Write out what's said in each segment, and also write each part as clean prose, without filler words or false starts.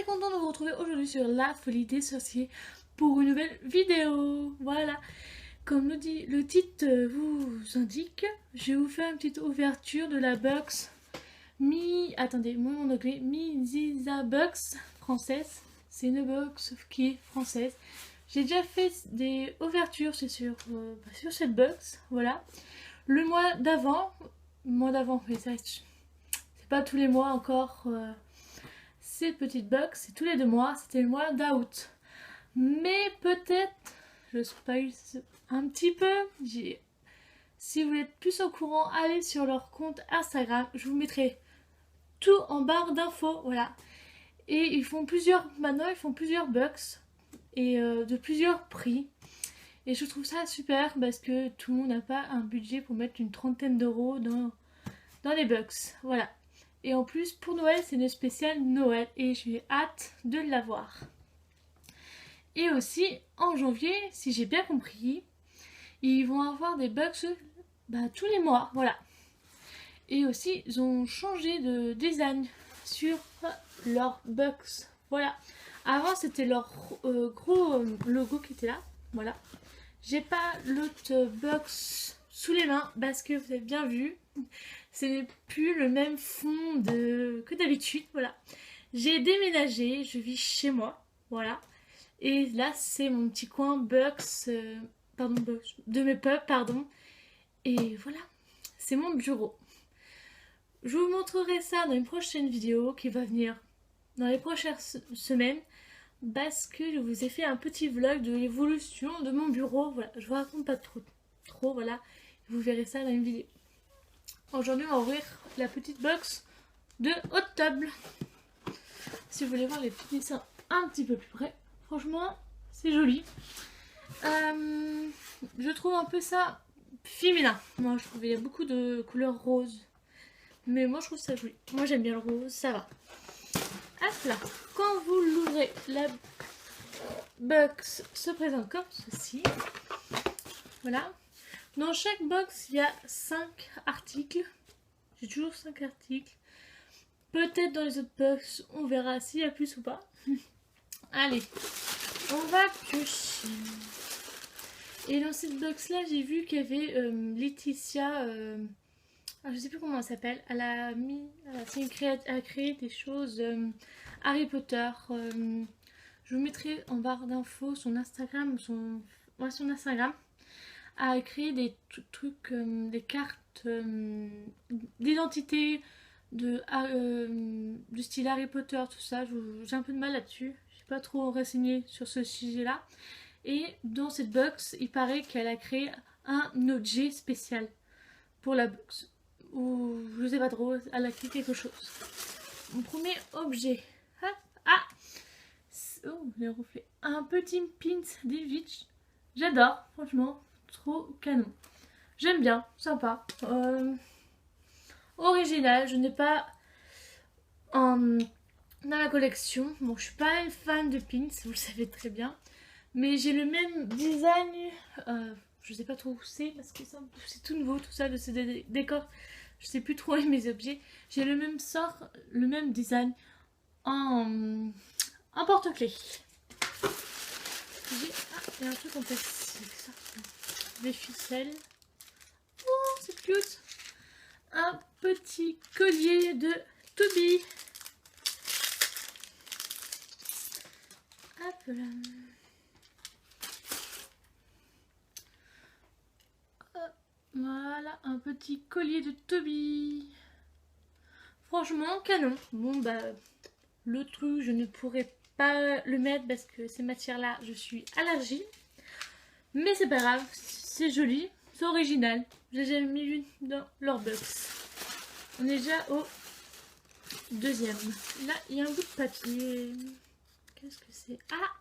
content de vous retrouver aujourd'hui sur La Folie des Sorciers pour une nouvelle vidéo. Voilà, comme le titre vous indique, je vais vous faire une petite ouverture de la box attendez, mon anglais, Ziza Box française. C'est une box qui est française. J'ai déjà fait des ouvertures sur cette box, voilà. Le mois d'avant, mais ça, c'est pas tous les mois encore. Cette petite box, c'est tous les 2 mois, c'était le mois d'août. Mais peut-être, je spoil un petit peu, si vous êtes plus au courant, allez sur leur compte Instagram, je vous mettrai tout en barre d'infos, voilà. Et maintenant ils font plusieurs box et de plusieurs prix. Et je trouve ça super parce que tout le monde n'a pas un budget pour mettre une 30aine d'euros dans les box, voilà. Et en plus, pour Noël, c'est une spéciale Noël et j'ai hâte de l'avoir. Et aussi, en janvier, si j'ai bien compris, ils vont avoir des box tous les mois, voilà. Et aussi, ils ont changé de design sur leur box, voilà. Avant, c'était leur gros logo qui était là, voilà. J'ai pas l'autre box sous les mains parce que vous avez bien vu, ce n'est plus le même fond que d'habitude, voilà. J'ai déménagé, je vis chez moi, voilà. Et là, c'est mon petit coin box, de mes pubs, pardon. Et voilà, c'est mon bureau. Je vous montrerai ça dans une prochaine vidéo qui va venir dans les prochaines semaines. Parce que je vous ai fait un petit vlog de l'évolution de mon bureau. Voilà, je vous raconte pas trop, voilà. Vous verrez ça dans une vidéo. Aujourd'hui, on va ouvrir la petite box de Hot Table. Si vous voulez voir les petits dessins un petit peu plus près, franchement, c'est joli. Je trouve un peu ça féminin. Moi, je trouve qu'il y a beaucoup de couleurs roses. Mais moi, je trouve ça joli. Moi, j'aime bien le rose, ça va. Hop là. Quand vous l'ouvrez, la box se présente comme ceci. Voilà. Dans chaque box, il y a 5 articles. J'ai toujours 5 articles. Peut-être dans les autres box, on verra s'il y a plus ou pas. Allez, on va piocher. Et dans cette box là, j'ai vu qu'il y avait Laetitia. Je sais plus comment elle s'appelle. Elle a créé des choses Harry Potter. Je vous mettrai en barre d'infos son Instagram, son Instagram. A créé des trucs, des cartes d'identité du style Harry Potter, tout ça. J'ai un peu de mal là-dessus. Je suis pas trop renseignée sur ce sujet-là. Et dans cette box, il paraît qu'elle a créé un objet spécial pour la box. Ou je sais pas trop, elle a créé quelque chose. Mon premier objet. Oh, les reflets. Un petit pins d'Ilvitch. J'adore, franchement, trop canon. J'aime bien, sympa. Original, je n'ai pas dans la collection. Bon, je suis pas une fan de pins, vous le savez très bien. Mais j'ai le même design. Je sais pas trop où c'est parce que c'est tout nouveau, tout ça, de ces décors. Je sais plus trop mes objets. J'ai le même sort, le même design en porte-clés. Il y a un truc en plastique, ça. Des ficelles. Oh, c'est cute. Un petit collier de Toby. Hop là. Voilà, un petit collier de Toby. Franchement, canon. Bon, le truc, je ne pourrais pas le mettre parce que ces matières-là, je suis allergique. Mais c'est pas grave, c'est joli, c'est original. J'ai jamais vu dans leur box. On est déjà au 2e. Là, il y a un bout de papier. Qu'est-ce que c'est? Ah!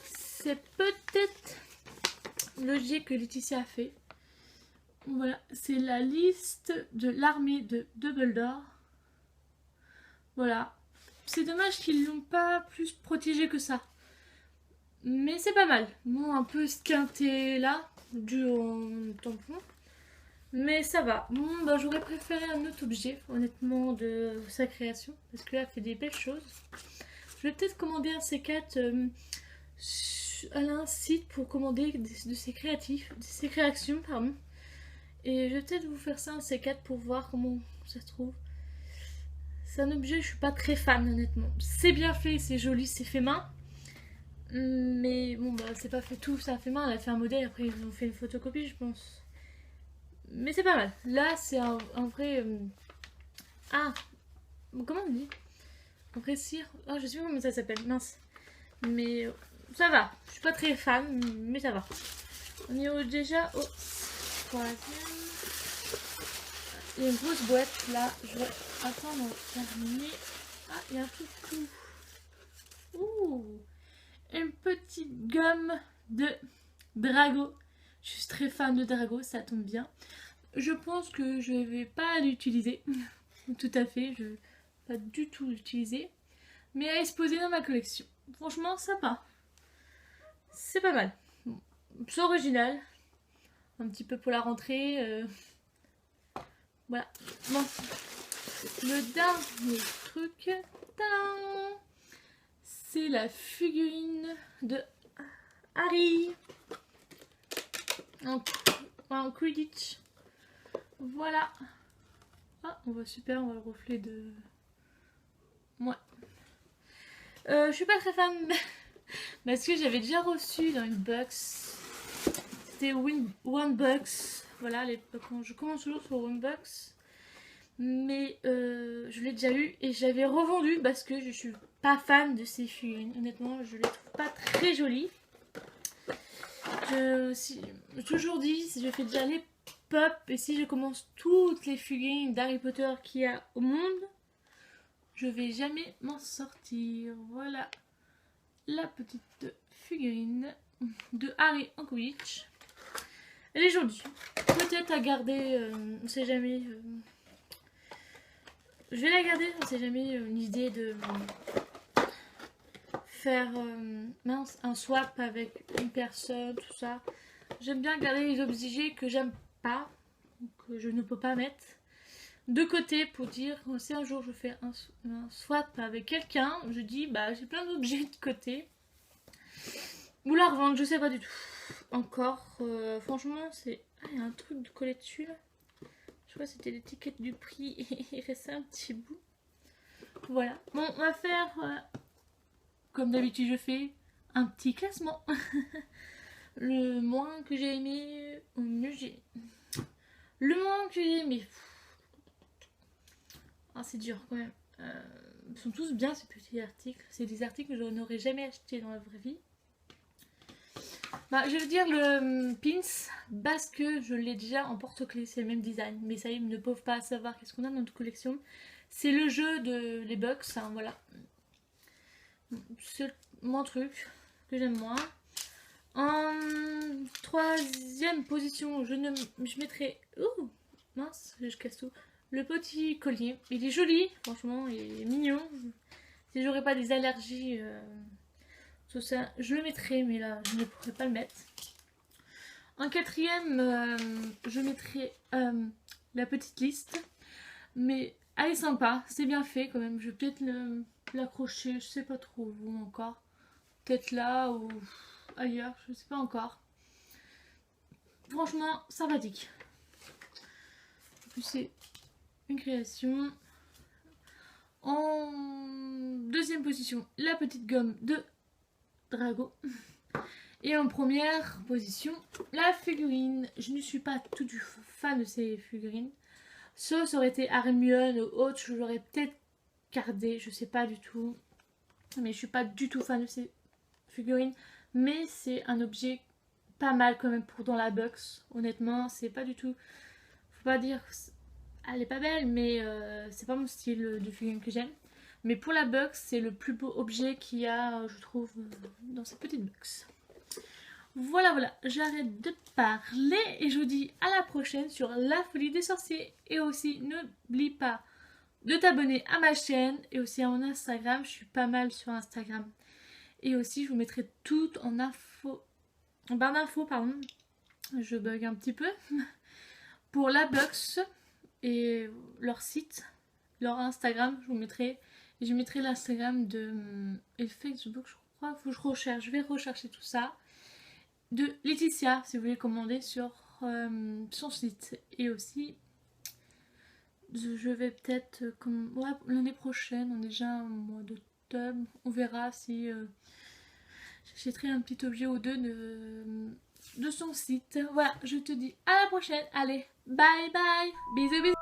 C'est peut-être l'objet que Laetitia a fait. Voilà, c'est la liste de l'armée de Dumbledore. Voilà. C'est dommage qu'ils l'ont pas plus protégé que ça. Mais c'est pas mal. Bon, un peu squinté là, dû au tampon. Mais ça va. Bon, j'aurais préféré un autre objet, honnêtement, de sa création. Parce que là, elle fait des belles choses. je vais peut-être commander un C4 à un site pour commander de ces créations, pardon. Et je vais peut-être vous faire ça un C4 pour voir comment ça se trouve. C'est un objet, je suis pas très fan honnêtement. C'est bien fait, c'est joli, c'est fait main. Mais bon, bah c'est pas fait tout, ça a fait main, elle a fait un modèle, après ils ont fait une photocopie, je pense. Mais c'est pas mal. Là, c'est un vrai. Ah, comment on dit? Un vrai cire. Ah, je sais pas comment ça s'appelle, mince. Mais ça va, je suis pas très fan, mais ça va. On est déjà au troisième. Il y a une grosse boîte là, je vais attendre à terminer. Ah, il y a un truc tout. Ouh, une petite gomme de Drago. Je suis très fan de Drago, ça tombe bien. Je pense que je vais pas l'utiliser. Tout à fait, je vais pas du tout l'utiliser. Mais à exposer dans ma collection. Franchement, sympa. C'est pas mal. Bon, c'est original. Un petit peu pour la rentrée. Voilà. Bon. Le dernier truc. C'est la figurine de Harry. En Quidditch. Voilà. Ah, on voit super, on voit le reflet de... Ouais. Je suis pas très fan parce que j'avais déjà reçu dans une box. C'était One Box. Voilà, quand je commence toujours sur One Box. Mais je l'ai déjà eu et j'avais revendu parce que je suis pas fan de ces figurines. Honnêtement, je les trouve pas très jolies. J'ai toujours dit, si je fais déjà les pop et si je commence toutes les figurines d'Harry Potter qu'il y a au monde, je vais jamais m'en sortir. Voilà la petite figurine de Harry en Quidditch. Elle est jolie. Peut-être à garder, on sait jamais. Je vais la garder, on sait jamais, une idée de faire un swap avec une personne, tout ça. J'aime bien garder les objets que j'aime pas, que je ne peux pas mettre de côté pour dire si un jour je fais un swap avec quelqu'un, je dis bah j'ai plein d'objets de côté. Ou la revendre, je sais pas du tout. Encore, franchement, c'est. Ah, il y a un truc de collé dessus là. Je crois que c'était l'étiquette du prix et il restait un petit bout. Voilà. Bon, on va faire, comme d'habitude, je fais un petit classement. Le moins que j'ai aimé, au mieux j'ai. Le moins que j'ai aimé. Ah, c'est dur quand même. Ils sont tous bien ces petits articles. C'est des articles que je n'aurais jamais acheté dans la vraie vie. Bah, je veux dire le pins parce que je l'ai déjà en porte-clés, c'est le même design. Mais ça, ils ne peuvent pas savoir qu'est-ce qu'on a dans notre collection. C'est le jeu de les box, hein, voilà. C'est mon truc que j'aime moins. En troisième position, je mettrai... Oh mince, je casse tout. Le petit collier. Il est joli, franchement, il est mignon. Si j'aurais pas des allergies... tout ça, je le mettrai, mais là, je ne pourrais pas le mettre. En quatrième, je mettrai la petite liste. Mais elle est sympa, c'est bien fait quand même. Je vais peut-être l'accrocher, je sais pas trop où encore. Peut-être là ou ailleurs, je sais pas encore. Franchement, sympathique. En plus, c'est une création. En deuxième position, la petite gomme de Drago. Et en première position, la figurine. Je ne suis pas tout du fan de ces figurines. Ça aurait été Hermione ou autre, je l'aurais peut-être gardé, je sais pas du tout. Mais je suis pas du tout fan de ces figurines. Mais c'est un objet pas mal quand même pour dans la box. Honnêtement, c'est pas du tout... Faut pas dire... Elle est pas belle, mais c'est pas mon style de figurine que j'aime. Mais pour la box, c'est le plus beau objet qu'il y a, je trouve, dans cette petite box. Voilà, voilà, j'arrête de parler et je vous dis à la prochaine sur la folie des sorciers. Et aussi, n'oublie pas de t'abonner à ma chaîne et aussi à mon Instagram. Je suis pas mal sur Instagram. Et aussi, je vous mettrai tout en info, en barre d'infos, pardon. Je bug un petit peu. Pour la box et leur site, leur Instagram, je vous mettrai Et je mettrai l'Instagram de et Facebook, je crois. Faut que je recherche. Je vais rechercher tout ça. De Laetitia, si vous voulez commander sur son site. Et aussi, je vais peut-être, comme ouais, l'année prochaine, on est déjà au mois d'octobre, on verra si j'achèterai un petit objet ou deux de son site. Voilà, je te dis à la prochaine. Allez, bye bye, bisous bisous.